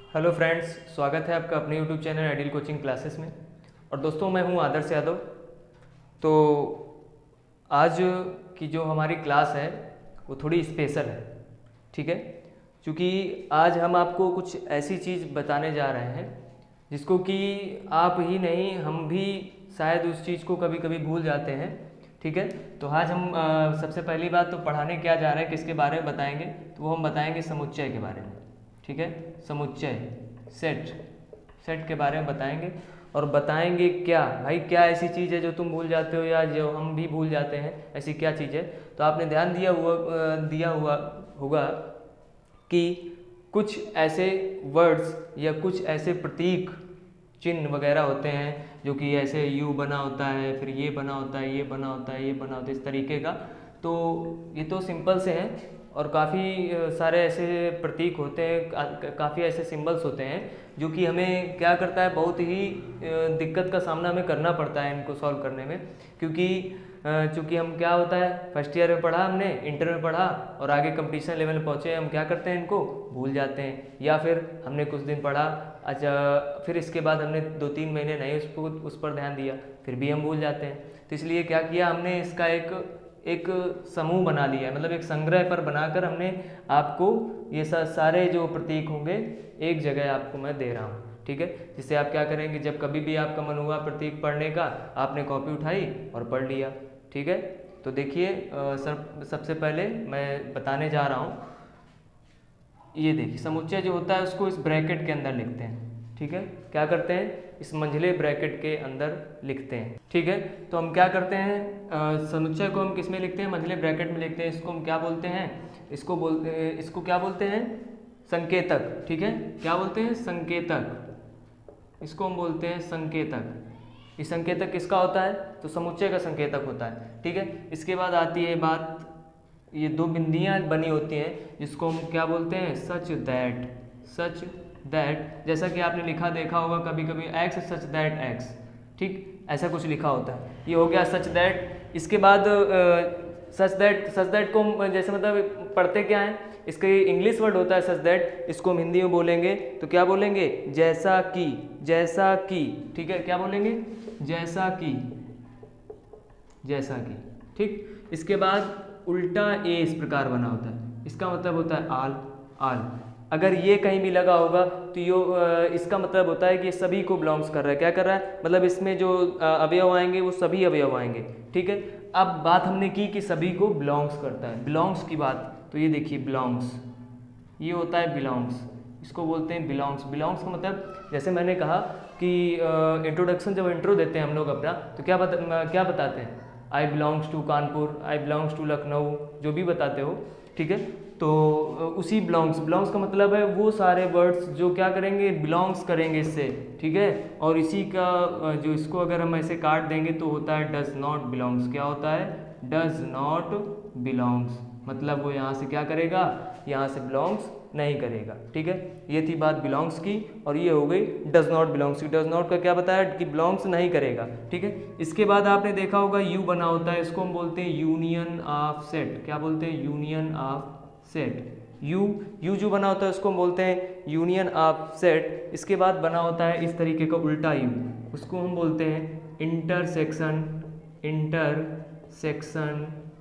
Hello friends, स्वागत है आपका अपने YouTube channel ideal coaching classes में। और दोस्तों, मैं हूं आदर्श यादव। तो आज की जो हमारी क्लास है वो थोड़ी स्पेशल है, ठीक है। क्योंकि आज हम आपको कुछ ऐसी चीज़ बताने जा रहे हैं जिसको कि आप ही नहीं, हम भी शायद उस चीज़ को कभी कभी भूल जाते हैं, ठीक है। तो आज हम सबसे पहली बात तो पढ़ाने क्या जा रहे हैं, किसके बारे में बताएंगे, तो वो हम बताएंगे समुच्चय के बारे में, ठीक है। समुच्चय, सेट के बारे में बताएंगे। और बताएंगे क्या भाई, क्या ऐसी चीज़ है जो तुम भूल जाते हो या जो हम भी भूल जाते हैं, ऐसी क्या चीज़ है। तो आपने ध्यान दिया हुआ होगा कि कुछ ऐसे वर्ड्स या कुछ ऐसे प्रतीक चिन्ह वगैरह होते हैं जो कि ऐसे यू बना होता है, फिर ये बना होता है, ये बना होता है, ये बना होता है, इस तरीके का। तो ये तो सिंपल से हैं और काफ़ी सारे ऐसे प्रतीक होते हैं, काफ़ी ऐसे सिंबल्स होते हैं जो कि हमें क्या करता है, बहुत ही दिक्कत का सामना हमें करना पड़ता है इनको सॉल्व करने में। क्योंकि चूँकि हम क्या होता है, फर्स्ट ईयर में पढ़ा, हमने इंटर में पढ़ा और आगे कंपटीशन लेवल में पहुँचे, हम क्या करते हैं, इनको भूल जाते हैं। या फिर हमने कुछ दिन पढ़ा, अच्छा, फिर इसके बाद हमने 2-3 महीने नहीं उस पर ध्यान दिया, फिर भी हम भूल जाते हैं। तो इसलिए क्या किया हमने, इसका एक समूह बना लिया है, मतलब एक संग्रह पर बनाकर हमने आपको ये सारे जो प्रतीक होंगे एक जगह आपको मैं दे रहा हूँ, ठीक है। जिससे आप क्या करेंगे, जब कभी भी आपका मन हुआ प्रतीक पढ़ने का, आपने कॉपी उठाई और पढ़ लिया, ठीक है। तो देखिए, सबसे पहले मैं बताने जा रहा हूँ, ये देखिए समुच्चय जो होता है उसको इस ब्रैकेट के अंदर लिखते हैं, ठीक है। क्या करते हैं, इस मंझले ब्रैकेट के अंदर लिखते हैं, ठीक है। तो हम क्या करते हैं, समुच्चय को हम किस में लिखते हैं, मंझले ब्रैकेट में लिखते हैं। इसको हम क्या बोलते हैं, इसको क्या बोलते हैं, संकेतक, ठीक है। क्या बोलते हैं, संकेतक, इसको हम बोलते हैं संकेतक। ये संकेतक किसका होता है, तो समुच्चय का संकेतक होता है, ठीक है। इसके बाद आती है बात, ये 2 बिंदियां बनी होती हैं जिसको हम क्या बोलते हैं, सच दैट। जैसा कि आपने लिखा देखा होगा कभी कभी, एक्स सच दैट एक्स, ठीक, ऐसा कुछ लिखा होता है। ये हो गया सच दैट। इसके बाद सच दैट को हम जैसे मतलब पढ़ते क्या है, इसका इंग्लिश वर्ड होता है सच दैट, इसको हम हिंदी में बोलेंगे तो क्या बोलेंगे, जैसा कि, ठीक है। क्या बोलेंगे, जैसा कि, ठीक। इसके बाद उल्टा ए इस प्रकार बना होता है, इसका मतलब होता है आल। अगर ये कहीं भी लगा होगा तो इसका मतलब होता है कि ये सभी को बिलोंग्स कर रहा है। क्या कर रहा है, मतलब इसमें जो अवयव आएंगे वो सभी अवयव आएंगे, ठीक है। अब बात हमने की कि सभी को बिलोंग्स करता है, बिलोंग्स की बात, तो ये देखिए बिलोंग्स, ये होता है बिलोंग्स, इसको बोलते हैं बिलोंग्स। बिलोंग्स का मतलब, जैसे मैंने कहा कि इंट्रोडक्शन जब इंट्रो देते हैं हम लोग अपना, तो क्या बताते हैं, I belongs to Kanpur, I belongs to Lucknow, जो भी बताते हो, ठीक है। तो उसी बिलोंग्स का मतलब है वो सारे वर्ड्स जो क्या करेंगे, बिलोंग्स करेंगे इससे, ठीक है। और इसी का जो इसको अगर हम ऐसे काट देंगे तो होता है डज नॉट बिलोंग्स। क्या होता है, डज नॉट बिलोंग्स, मतलब वो यहाँ से क्या करेगा, यहाँ से बिलोंग्स नहीं करेगा, ठीक है। ये थी बात बिलोंग्स की, और ये हो गई डज नॉट बिलोंग्स की। डज नॉट का क्या बताया कि बिलोंग्स नहीं करेगा, ठीक है। इसके बाद आपने देखा होगा यू बना होता है, इसको हम बोलते हैं यूनियन ऑफ सेट। क्या बोलते हैं, यूनियन ऑफ सेट। यू जो बना होता है उसको हम बोलते हैं यूनियन ऑफ सेट। इसके बाद बना होता है इस तरीके का उल्टा यू, उसको हम बोलते हैं intersection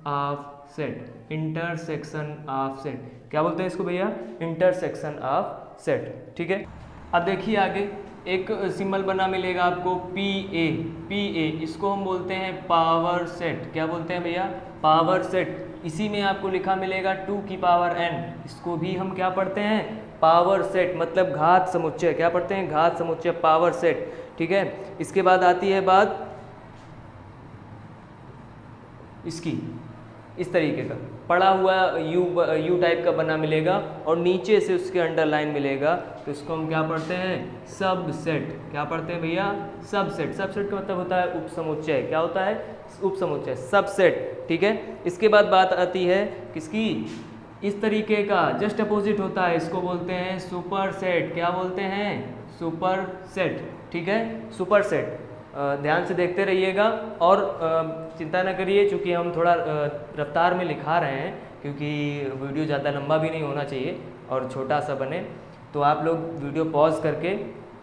of set, intersection of set. क्या बोलते हैं इसको भैया, इंटरसेक्शन ऑफ सेट, ठीक है। अब देखिए आगे एक सिंबल बना मिलेगा आपको पी ए, इसको हम बोलते हैं पावर सेट। क्या बोलते हैं भैया, पावर सेट। इसी में आपको लिखा मिलेगा 2 की पावर n, इसको भी हम क्या पढ़ते हैं, पावर सेट, मतलब घात समुच्चय। क्या पढ़ते हैं, घात समुच्चय, पावर सेट, ठीक है। इसके बाद आती है बात इसकी, इस तरीके का पड़ा हुआ यू टाइप का बना मिलेगा और नीचे से उसके अंडरलाइन मिलेगा, तो इसको हम क्या पढ़ते हैं, सब सेट। क्या पढ़ते हैं भैया, सब सेट। सब सेट का मतलब होता है उप समुच्चय। क्या होता है, उप समुच्चय, सब सेट, ठीक है। इसके बाद बात आती है किसकी, इस तरीके का जस्ट अपोजिट होता है, इसको बोलते हैं सुपर सेट। क्या बोलते हैं, सुपर सेट, ठीक है, सुपर सेट। ध्यान से देखते रहिएगा और चिंता न करिए, चूँकि हम थोड़ा रफ्तार में लिखा रहे हैं, क्योंकि वीडियो ज़्यादा लंबा भी नहीं होना चाहिए और छोटा सा बने। तो आप लोग वीडियो पॉज करके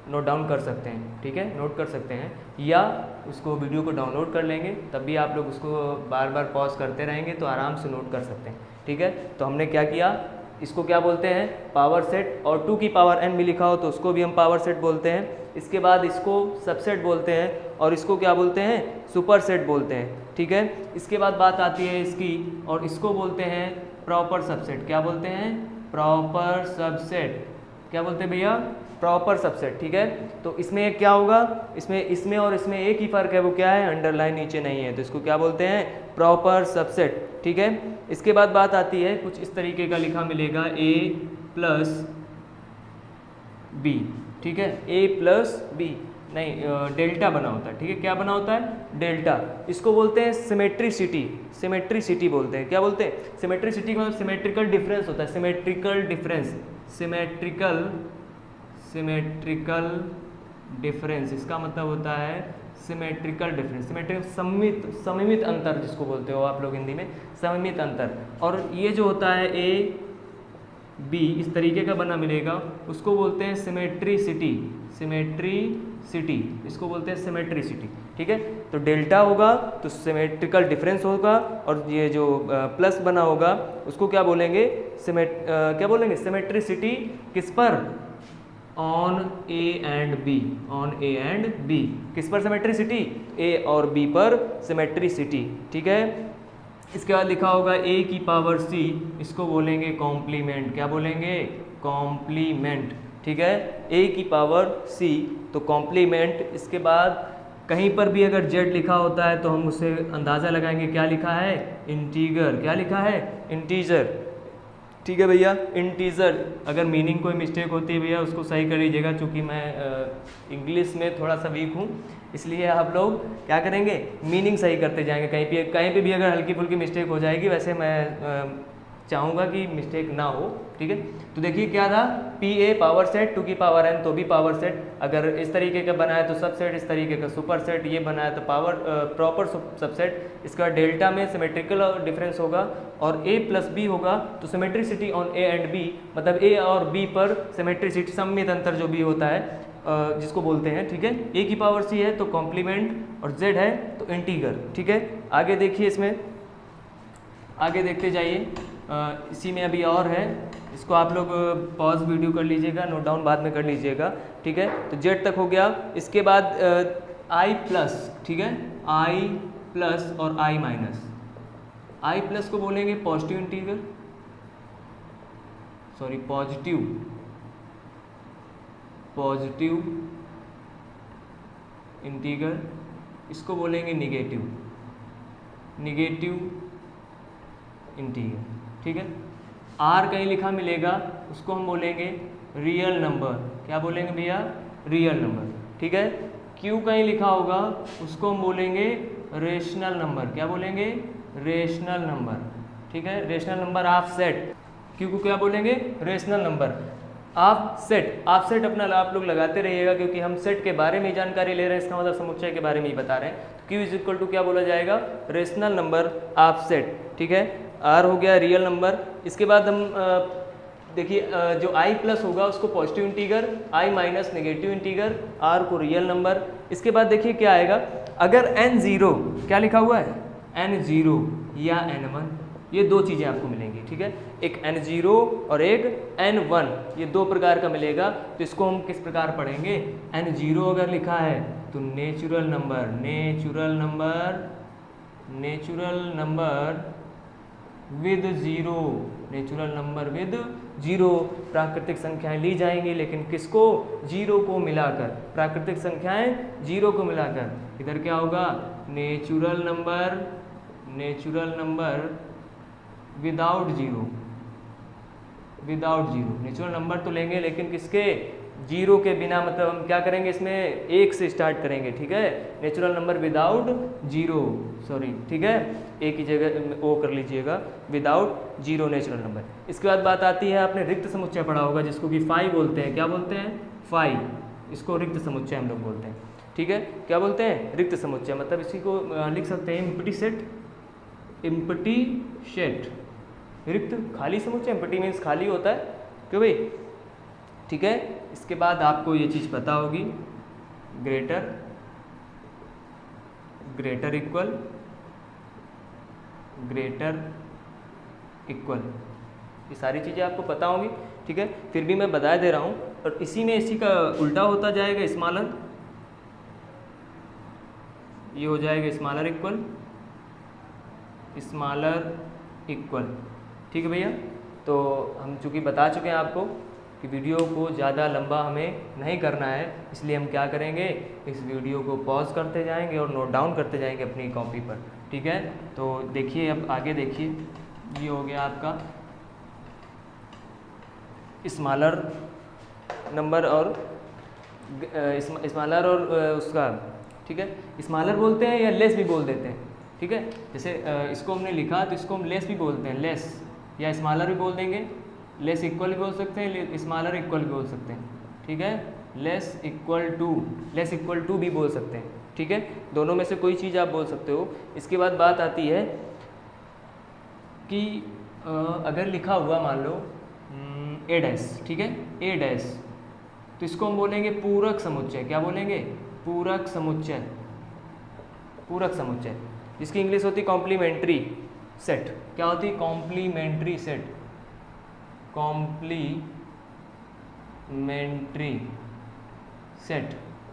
नोट डाउन कर सकते हैं, ठीक है, नोट कर सकते हैं, या उसको वीडियो को डाउनलोड कर लेंगे, तब भी आप लोग उसको बार बार पॉज करते रहेंगे तो आराम से नोट कर सकते हैं, ठीक है। तो हमने क्या किया, इसको क्या बोलते हैं, पावर सेट, और 2 की पावर n भी लिखा हो तो उसको भी हम पावर सेट बोलते हैं। इसके बाद इसको सबसेट बोलते हैं और इसको क्या बोलते हैं, सुपर सेट बोलते हैं, ठीक है। इसके बाद बात आती है इसकी, और इसको बोलते हैं प्रॉपर सबसेट। क्या बोलते हैं, प्रॉपर सबसेट। क्या बोलते हैं भैया, प्रॉपर सबसेट, ठीक है। तो इसमें क्या होगा, इसमें और इसमें एक ही फ़र्क है, वो क्या है, अंडरलाइन नीचे नहीं है, तो इसको क्या बोलते हैं, प्रॉपर सबसेट, ठीक है। इसके बाद बात आती है, कुछ इस तरीके का लिखा मिलेगा a प्लस बी, ठीक है, a प्लस बी, नहीं डेल्टा बना होता है, ठीक है। क्या बना होता है, डेल्टा। इसको बोलते हैं सिमेट्रिसिटी, सिमेट्रिसिटी बोलते हैं। क्या बोलते हैं, सिमेट्रिसिटी का मतलब सिमेट्रिकल डिफरेंस होता है, सिमेट्रिकल डिफरेंस, सिमेट्रिकल डिफरेंस, इसका मतलब होता है सिमेट्रिकल डिफरेंस, सिमेट्रिक सममित अंतर जिसको बोलते हो आप लोग हिंदी में, सममित अंतर। और ये जो होता है ए बी इस तरीके का बना मिलेगा, उसको बोलते हैं सिमेट्रिसिटी, सिमेट्रिसिटी, इसको बोलते हैं सिमेट्रिसिटी, ठीक है। तो डेल्टा होगा तो सिमेट्रिकल डिफरेंस होगा, और ये जो प्लस बना होगा उसको क्या बोलेंगे, क्या बोलेंगे, सिमेट्रिसिटी किस पर, on A and B, on A and B, किस पर सिमेट्रिसिटी, ए और बी पर सिमेट्रिसिटी, ठीक है। इसके बाद लिखा होगा a की पावर c, इसको बोलेंगे कॉम्प्लीमेंट। क्या बोलेंगे, कॉम्प्लीमेंट, ठीक है, a की पावर c तो कॉम्प्लीमेंट। इसके बाद कहीं पर भी अगर z लिखा होता है तो हम उससे अंदाज़ा लगाएंगे, क्या लिखा है, इंटीगर। क्या लिखा है, इंटीजर, ठीक है भैया, इंटीजर। अगर मीनिंग कोई मिस्टेक होती है भैया उसको सही कर लीजिएगा, चूँकि मैं इंग्लिश में थोड़ा सा वीक हूँ, इसलिए आप लोग क्या करेंगे, मीनिंग सही करते जाएंगे। कहीं पे भी अगर हल्की फुल्की मिस्टेक हो जाएगी, वैसे मैं चाहूँगा कि मिस्टेक ना हो, ठीक है। तो देखिए क्या था, पी ए पावर सेट 2 की पावर n तो भी पावर सेट, अगर इस तरीके का बना है तो सबसेट, इस तरीके का सुपर सेट, ये बना है तो पावर प्रॉपर सबसेट। इसका डेल्टा में सिमेट्रिकल डिफरेंस होगा, और a प्लस बी होगा तो symmetricity on a and b, मतलब a और b पर सिमेट्रिसिटी, सममित अंतर जो भी होता है जिसको बोलते हैं, ठीक है। a की पावर c है तो कॉम्प्लीमेंट, और z है तो इंटीगर, ठीक है। आगे देखिए, इसमें आगे देखते जाइए, इसी में अभी और है, इसको आप लोग पॉज वीडियो कर लीजिएगा, नोट डाउन बाद में कर लीजिएगा, ठीक है। तो z तक हो गया। इसके बाद i प्लस, ठीक है, i प्लस और i माइनस। i प्लस को बोलेंगे positive integer, sorry positive integer, इसको बोलेंगे निगेटिव इंटीगर, ठीक है। r कहीं लिखा मिलेगा उसको हम बोलेंगे रियल नंबर। क्या बोलेंगे भैया, रियल नंबर, ठीक है। q कहीं लिखा होगा उसको हम बोलेंगे रेशनल नंबर। क्या बोलेंगे, रेशनल नंबर, ठीक है। Rational number of set, q को क्या बोलेंगे, rational number of set. Of set अपना आप लोग लगाते रहिएगा, क्योंकि हम सेट के बारे में जानकारी ले रहे हैं, इसका मतलब समुच्चय के बारे में ही बता रहे हैं। q इज इक्वल टू क्या बोला जाएगा, रेशनल नंबर ऑफ सेट, ठीक है। r हो गया रियल नंबर। इसके बाद हम देखिए जो i प्लस होगा उसको positive integer, i minus negative integer, r को रियल नंबर। इसके बाद देखिए क्या आएगा, अगर n0, क्या लिखा हुआ है, n0 या n1, ये दो चीज़ें आपको मिलेंगी, ठीक है। एक n0 और एक n1, ये दो प्रकार का मिलेगा। तो इसको हम किस प्रकार पढ़ेंगे, n0 अगर लिखा है तो natural number with zero, natural number with zero. प्राकृतिक संख्याएं ली जाएंगी, लेकिन किसको, जीरो को मिलाकर, प्राकृतिक संख्याएं जीरो को मिलाकर। इधर क्या होगा, natural number without zero, natural number तो लेंगे लेकिन किसके, जीरो के बिना, मतलब हम क्या करेंगे, इसमें एक से स्टार्ट करेंगे, ठीक है। Natural number without zero, sorry, ठीक है, एक ही जगह ओ कर लीजिएगा, विदाउट जीरो नेचुरल नंबर। इसके बाद बात आती है, आपने रिक्त समुच्चय पढ़ा होगा जिसको कि फाई बोलते हैं। क्या बोलते हैं, फाई, इसको रिक्त समुच्चय हम लोग बोलते हैं, ठीक है। क्या बोलते हैं, रिक्त समुच्चय, मतलब इसी को लिख सकते हैं एम्प्टी सेट, रिक्त खाली समुच्चय। एम्प्टी मीन्स खाली होता है, क्यों भाई, ठीक है। इसके बाद आपको ये चीज़ पता होगी, greater greater equal greater equal, ये सारी चीज़ें आपको पता होंगी, ठीक है। फिर भी मैं बता दे रहा हूँ, और इसी में इसी का उल्टा होता जाएगा, स्मॉलर, ये हो जाएगा स्मॉलर इक्वल स्मॉलर इक्वल, ठीक है भैया। तो हम चूँकि बता चुके हैं आपको कि वीडियो को ज़्यादा लंबा हमें नहीं करना है, इसलिए हम क्या करेंगे, इस वीडियो को पॉज करते जाएंगे और नोट डाउन करते जाएंगे अपनी कॉपी पर, ठीक है। तो देखिए, अब आगे देखिए, ये हो गया आपका स्मॉलर नंबर और स्मॉलर और उसका, ठीक है। स्मॉलर बोलते हैं या लेस भी बोल देते हैं, ठीक है। जैसे इसको हमने लिखा तो इसको हम लेस भी बोलते हैं, लेस, या स्मॉलर भी बोल देंगे, लेस इक्वल भी बोल सकते हैं, स्मॉलर इक्वल भी बोल सकते हैं, ठीक है। लेस इक्वल टू भी बोल सकते हैं, ठीक है। दोनों में से कोई चीज़ आप बोल सकते हो। इसके बाद बात आती है कि अगर लिखा हुआ मान लो ए डैश, ठीक है, ए डैश, तो इसको हम बोलेंगे पूरक समुच्चय। क्या बोलेंगे? पूरक समुच्चय, पूरक समुच्चय, जिसकी इंग्लिश होती कॉम्प्लीमेंट्री सेट। क्या होती? कॉम्प्लीमेंट्री सेट, कॉम्प्लीमेंट्री सेट,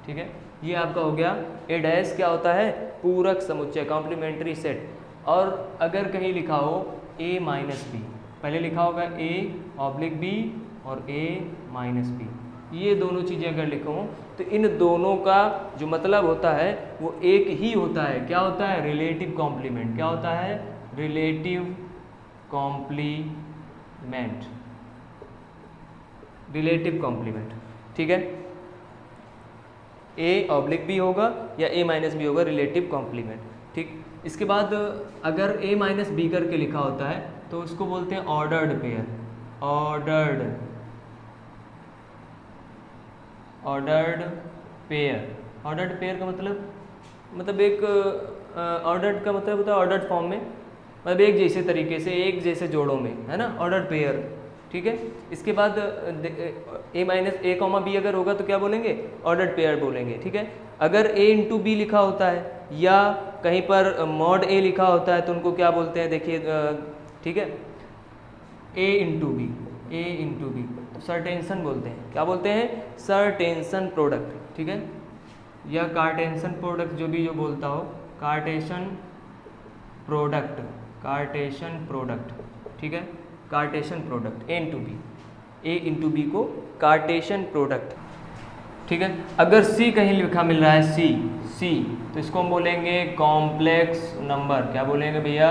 ठीक है। ये आपका हो गया ए डैश, क्या होता है? पूरक समुच्चय, कॉम्प्लीमेंट्री सेट। और अगर कहीं लिखा हो ए माइनस बी, पहले लिखा होगा ए ऑब्लिक बी और ए माइनस बी, ये दोनों चीज़ें अगर लिखो तो इन दोनों का जो मतलब होता है वो एक ही होता है। क्या होता है? Relative complement. क्या होता है? रिलेटिव कॉम्प्लीमेंट, रिलेटिव कॉम्प्लीमेंट, ठीक है। ए ऑब्लिक बी होगा या ए माइनस बी होगा, रिलेटिव कॉम्प्लीमेंट, ठीक। इसके बाद अगर ए माइनस बी करके लिखा होता है तो उसको बोलते हैं ordered pair, ordered pair. Ordered pair का मतलब एक ऑर्डर्ड का मतलब होता है ऑर्डर्ड फॉर्म में, मतलब एक जैसे तरीके से, एक जैसे जोड़ों में, है ना, ऑर्डर्ड पेयर, ठीक है। इसके बाद ए माइनस ए कॉमा बी अगर होगा तो क्या बोलेंगे? ऑर्डर्ड पेयर बोलेंगे, ठीक है। अगर ए इंटू बी लिखा होता है या कहीं पर मॉड ए लिखा होता है तो उनको क्या बोलते हैं? देखिए, ठीक है, ए इंटू बी, ए इंटू बी तो सर्टेंशन बोलते हैं। क्या बोलते हैं? सर्टेंशन प्रोडक्ट, ठीक है, या कार्टेंशन प्रोडक्ट, जो भी जो बोलता हो, कार्टेशन प्रोडक्ट, कार्टेशन प्रोडक्ट, ठीक है, कार्टेशन प्रोडक्ट, ए इंटू बी, ए इंटू बी को कार्टेशन प्रोडक्ट, ठीक है। अगर सी कहीं लिखा मिल रहा है, सी तो इसको हम बोलेंगे कॉम्प्लेक्स नंबर। क्या बोलेंगे भैया?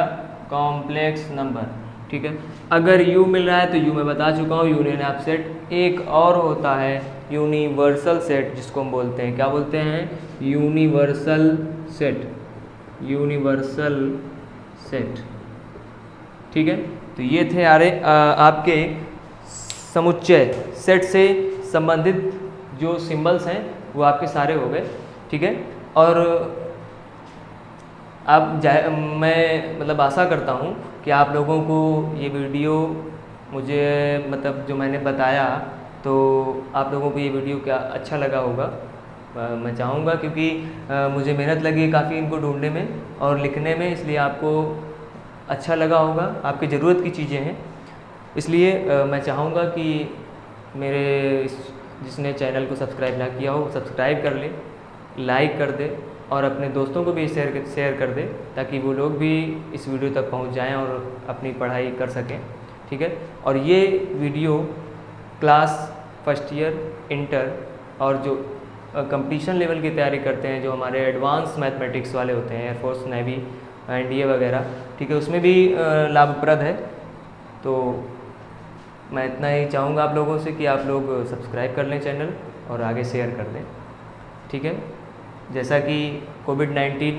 कॉम्प्लेक्स नंबर, ठीक है। अगर यू मिल रहा है तो यू मैं बता चुका हूँ, यूनियन ऑफ सेट। एक और होता है यूनिवर्सल सेट, जिसको हम बोलते हैं, क्या बोलते हैं? यूनिवर्सल सेट, यूनिवर्सल सेट, ठीक है। तो ये थे आपके समुच्चय सेट से संबंधित जो सिंबल्स हैं वो आपके सारे हो गए, ठीक है। और मैं मतलब आशा करता हूँ कि आप लोगों को ये वीडियो मुझे मतलब जो मैंने बताया तो आप लोगों को ये वीडियो क्या अच्छा लगा होगा। मैं चाहूँगा, क्योंकि मुझे मेहनत लगी काफ़ी इनको ढूंढने में और लिखने में, इसलिए आपको अच्छा लगा होगा। आपकी ज़रूरत की चीज़ें हैं, इसलिए मैं चाहूँगा कि मेरे जिसने चैनल को सब्सक्राइब ना किया हो सब्सक्राइब कर ले, लाइक कर दे और अपने दोस्तों को भी शेयर कर दे, ताकि वो लोग भी इस वीडियो तक पहुंच जाएं और अपनी पढ़ाई कर सकें, ठीक है। और ये video class first year, inter और जो कंपटीशन लेवल की तैयारी करते हैं, जो हमारे एडवांस मैथमेटिक्स वाले होते हैं, एयरफोर्स, नेवी, एनडीए वगैरह, ठीक है, उसमें भी लाभप्रद है। तो मैं इतना ही चाहूँगा आप लोगों से कि आप लोग सब्सक्राइब कर लें चैनल और आगे शेयर कर दें, ठीक है। जैसा कि कोविड-19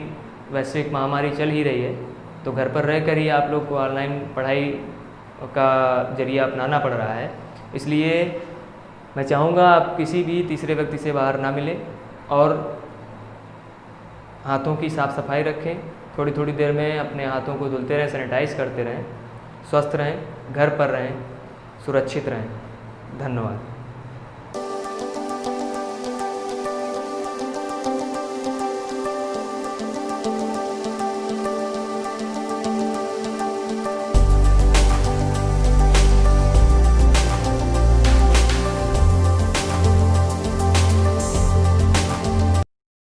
वैश्विक महामारी चल ही रही है, तो घर पर रहकर ही आप लोग को ऑनलाइन पढ़ाई का जरिया अपनाना पड़ रहा है, इसलिए मैं चाहूँगा आप किसी भी तीसरे व्यक्ति से बाहर ना मिलें और हाथों की साफ़ सफाई रखें। थोड़ी थोड़ी देर में अपने हाथों को धुलते रहें, सैनिटाइज करते रहें, स्वस्थ रहें, घर पर रहें, सुरक्षित रहें। धन्यवाद।